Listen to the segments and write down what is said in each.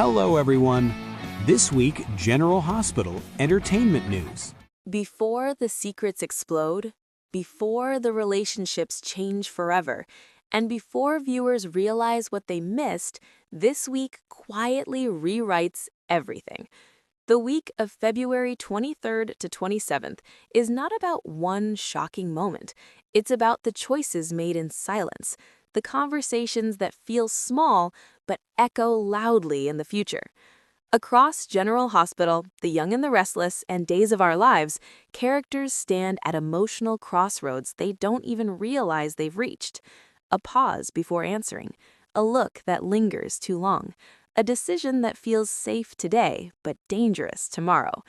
Hello, everyone. This week, General Hospital Entertainment News. Before the secrets explode, before the relationships change forever, and before viewers realize what they missed, this week quietly rewrites everything. The week of February 23rd to 27th is not about one shocking moment. It's about the choices made in silence, the conversations that feel small but echo loudly in the future. Across General Hospital, The Young and the Restless, and Days of Our Lives, characters stand at emotional crossroads they don't even realize they've reached. A pause before answering, a look that lingers too long, a decision that feels safe today but dangerous tomorrow.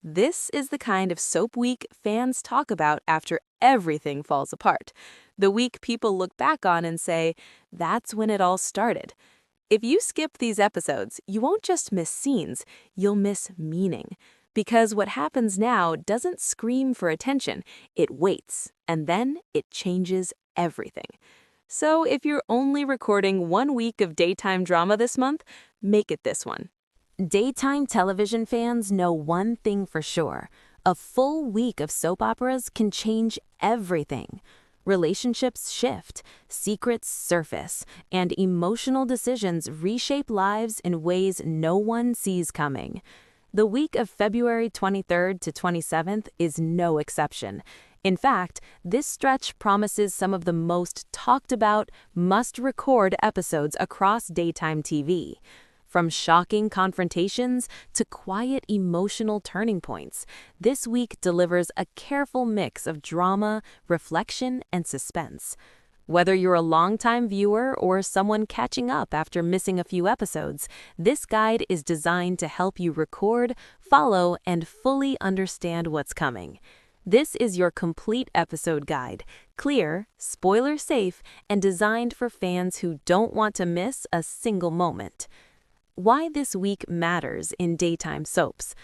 This is the kind of soap week fans talk about after everything falls apart. The week people look back on and say, that's when it all started. If you skip these episodes, you won't just miss scenes, you'll miss meaning. Because what happens now doesn't scream for attention, it waits, and then it changes everything. So if you're only recording 1 week of daytime drama this month, make it this one. Daytime television fans know one thing for sure. A full week of soap operas can change everything. Relationships shift, secrets surface, and emotional decisions reshape lives in ways no one sees coming. The week of February 23rd to 27th is no exception. In fact, this stretch promises some of the most talked about, must-record episodes across daytime TV. From shocking confrontations to quiet emotional turning points, this week delivers a careful mix of drama, reflection, and suspense. Whether you're a longtime viewer or someone catching up after missing a few episodes, this guide is designed to help you record, follow, and fully understand what's coming. This is your complete episode guide, clear, spoiler-safe, and designed for fans who don't want to miss a single moment. Why this week matters in daytime soaps.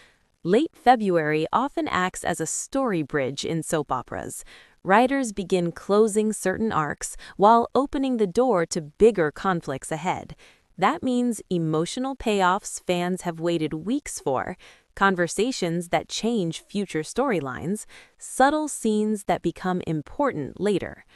Late February often acts as a story bridge in soap operas. Writers begin closing certain arcs while opening the door to bigger conflicts ahead. That means emotional payoffs fans have waited weeks for, conversations that change future storylines, subtle scenes that become important later.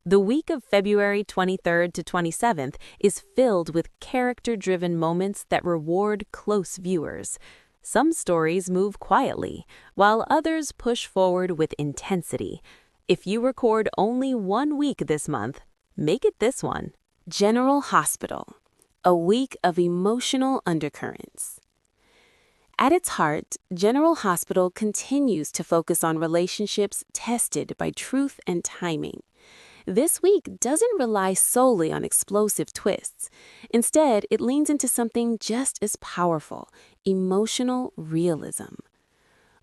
The week of February 23rd to 27th is filled with character-driven moments that reward close viewers. Some stories move quietly, while others push forward with intensity. If you record only 1 week this month, make it this one. General Hospital, a week of emotional undercurrents. At its heart, General Hospital continues to focus on relationships tested by truth and timing. This week doesn't rely solely on explosive twists. Instead, it leans into something just as powerful, emotional realism.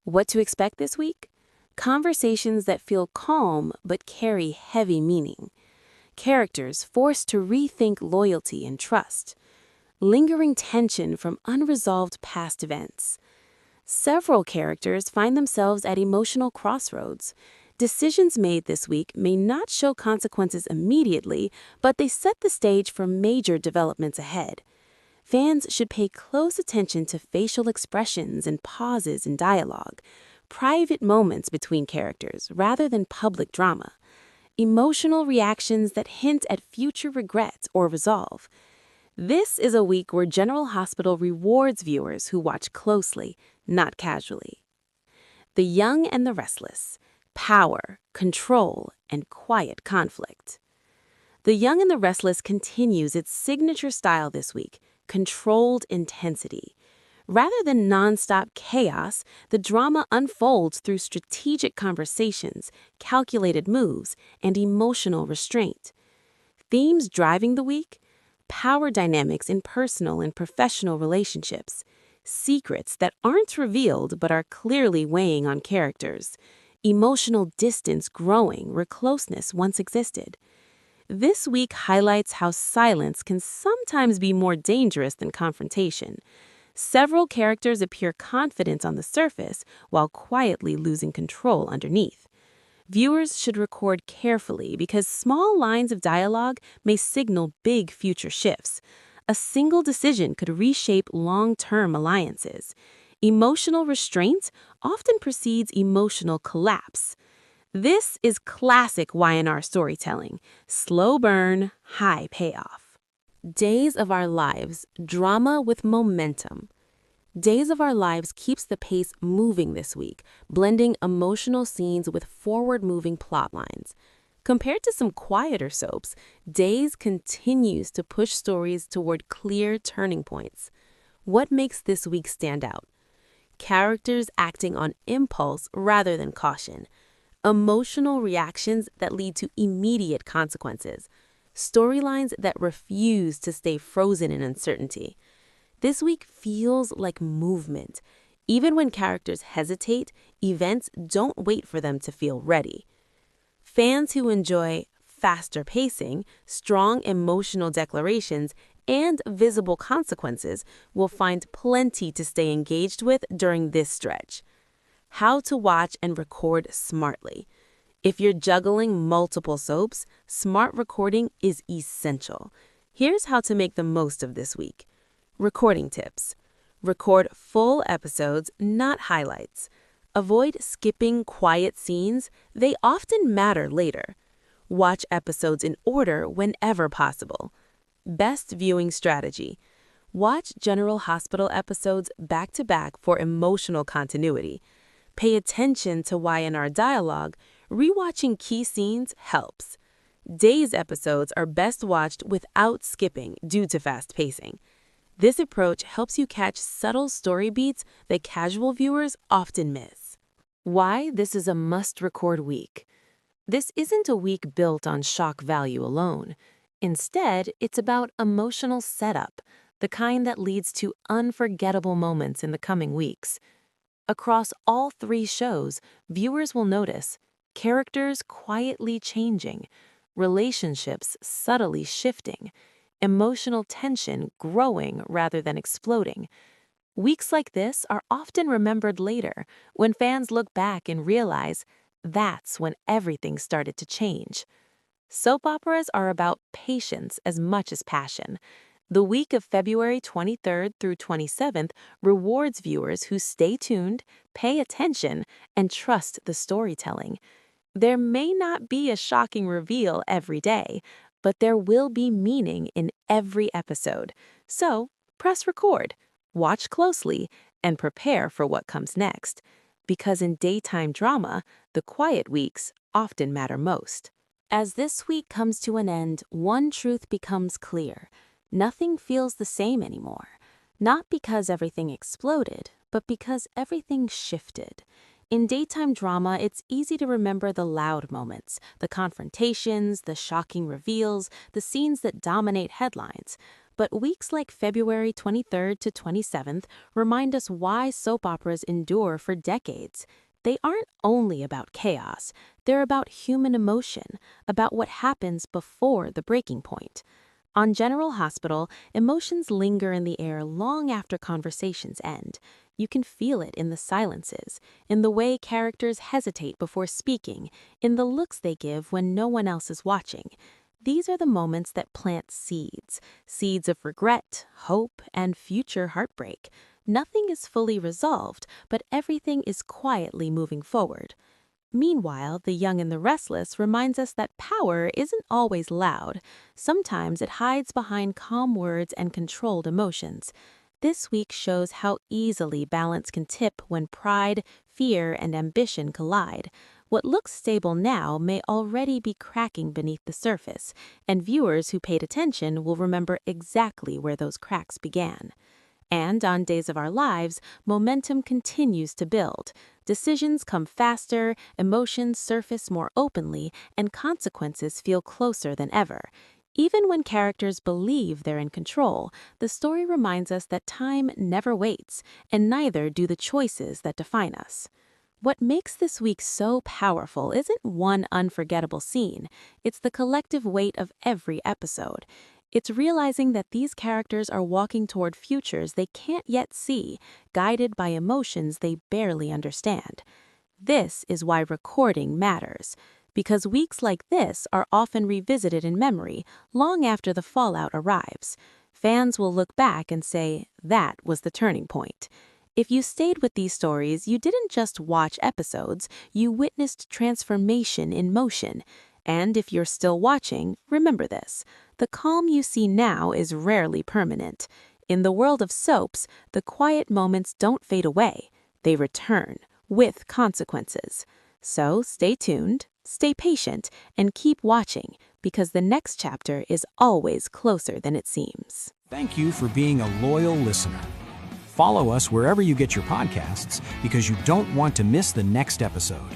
What to expect this week? Conversations that feel calm but carry heavy meaning. Characters forced to rethink loyalty and trust. Lingering tension from unresolved past events. Several characters find themselves at emotional crossroads. Decisions made this week may not show consequences immediately, but they set the stage for major developments ahead. Fans should pay close attention to facial expressions and pauses in dialogue, private moments between characters rather than public drama, emotional reactions that hint at future regret or resolve. This is a week where General Hospital rewards viewers who watch closely, not casually. The Young and the Restless. Power, control, and quiet conflict. The Young and the Restless continues its signature style this week, controlled intensity. Rather than nonstop chaos, the drama unfolds through strategic conversations, calculated moves, and emotional restraint. Themes driving the week? Power dynamics in personal and professional relationships. Secrets that aren't revealed but are clearly weighing on characters. Emotional distance growing where closeness once existed. This week highlights how silence can sometimes be more dangerous than confrontation. Several characters appear confident on the surface while quietly losing control underneath. Viewers should record carefully because small lines of dialogue may signal big future shifts. A single decision could reshape long-term alliances. Emotional restraint often precedes emotional collapse. This is classic Y&R storytelling: slow burn, high payoff. Days of Our Lives, drama with momentum. Days of Our Lives keeps the pace moving this week, blending emotional scenes with forward-moving plot lines. Compared to some quieter soaps, Days continues to push stories toward clear turning points. What makes this week stand out? Characters acting on impulse rather than caution. Emotional reactions that lead to immediate consequences. Storylines that refuse to stay frozen in uncertainty. This week feels like movement. Even when characters hesitate, events don't wait for them to feel ready. Fans who enjoy faster pacing, strong emotional declarations, and visible consequences will find plenty to stay engaged with during this stretch. How to watch and record smartly. If you're juggling multiple soaps, smart recording is essential. Here's how to make the most of this week. Recording tips. Record full episodes, not highlights. Avoid skipping quiet scenes. They often matter later. Watch episodes in order whenever possible. Best viewing strategy. Watch General Hospital episodes back-to-back for emotional continuity. Pay attention to Y&R dialogue. Rewatching key scenes helps. Days episodes are best watched without skipping due to fast pacing. This approach helps you catch subtle story beats that casual viewers often miss. Why this is a must-record week. This isn't a week built on shock value alone. Instead, it's about emotional setup, the kind that leads to unforgettable moments in the coming weeks. Across all 3 shows, viewers will notice characters quietly changing, relationships subtly shifting, emotional tension growing rather than exploding. Weeks like this are often remembered later when fans look back and realize that's when everything started to change. Soap operas are about patience as much as passion. The week of February 23rd through 27th rewards viewers who stay tuned, pay attention, and trust the storytelling. There may not be a shocking reveal every day, but there will be meaning in every episode. So, press record, watch closely, and prepare for what comes next. Because in daytime drama, the quiet weeks often matter most. As this week comes to an end, one truth becomes clear. Nothing feels the same anymore. Not because everything exploded, but because everything shifted. In daytime drama, it's easy to remember the loud moments, the confrontations, the shocking reveals, the scenes that dominate headlines. But weeks like February 23rd to 27th remind us why soap operas endure for decades. They aren't only about chaos, they're about human emotion, about what happens before the breaking point. On General Hospital, emotions linger in the air long after conversations end. You can feel it in the silences, in the way characters hesitate before speaking, in the looks they give when no one else is watching. These are the moments that plant seeds, seeds of regret, hope, and future heartbreak. Nothing is fully resolved, but everything is quietly moving forward. Meanwhile, The Young and the Restless reminds us that power isn't always loud. Sometimes it hides behind calm words and controlled emotions. This week shows how easily balance can tip when pride, fear, and ambition collide. What looks stable now may already be cracking beneath the surface, and viewers who paid attention will remember exactly where those cracks began. And on Days of Our Lives, momentum continues to build. Decisions come faster, emotions surface more openly, and consequences feel closer than ever. Even when characters believe they're in control, the story reminds us that time never waits, and neither do the choices that define us. What makes this week so powerful isn't one unforgettable scene, it's the collective weight of every episode. It's realizing that these characters are walking toward futures they can't yet see, guided by emotions they barely understand. This is why recording matters, because weeks like this are often revisited in memory long after the fallout arrives. Fans will look back and say, that was the turning point. If you stayed with these stories, you didn't just watch episodes, you witnessed transformation in motion. And if you're still watching, remember this: the calm you see now is rarely permanent. In the world of soaps, the quiet moments don't fade away. They return, with consequences. So stay tuned, stay patient, and keep watching, because the next chapter is always closer than it seems. Thank you for being a loyal listener. Follow us wherever you get your podcasts because you don't want to miss the next episode.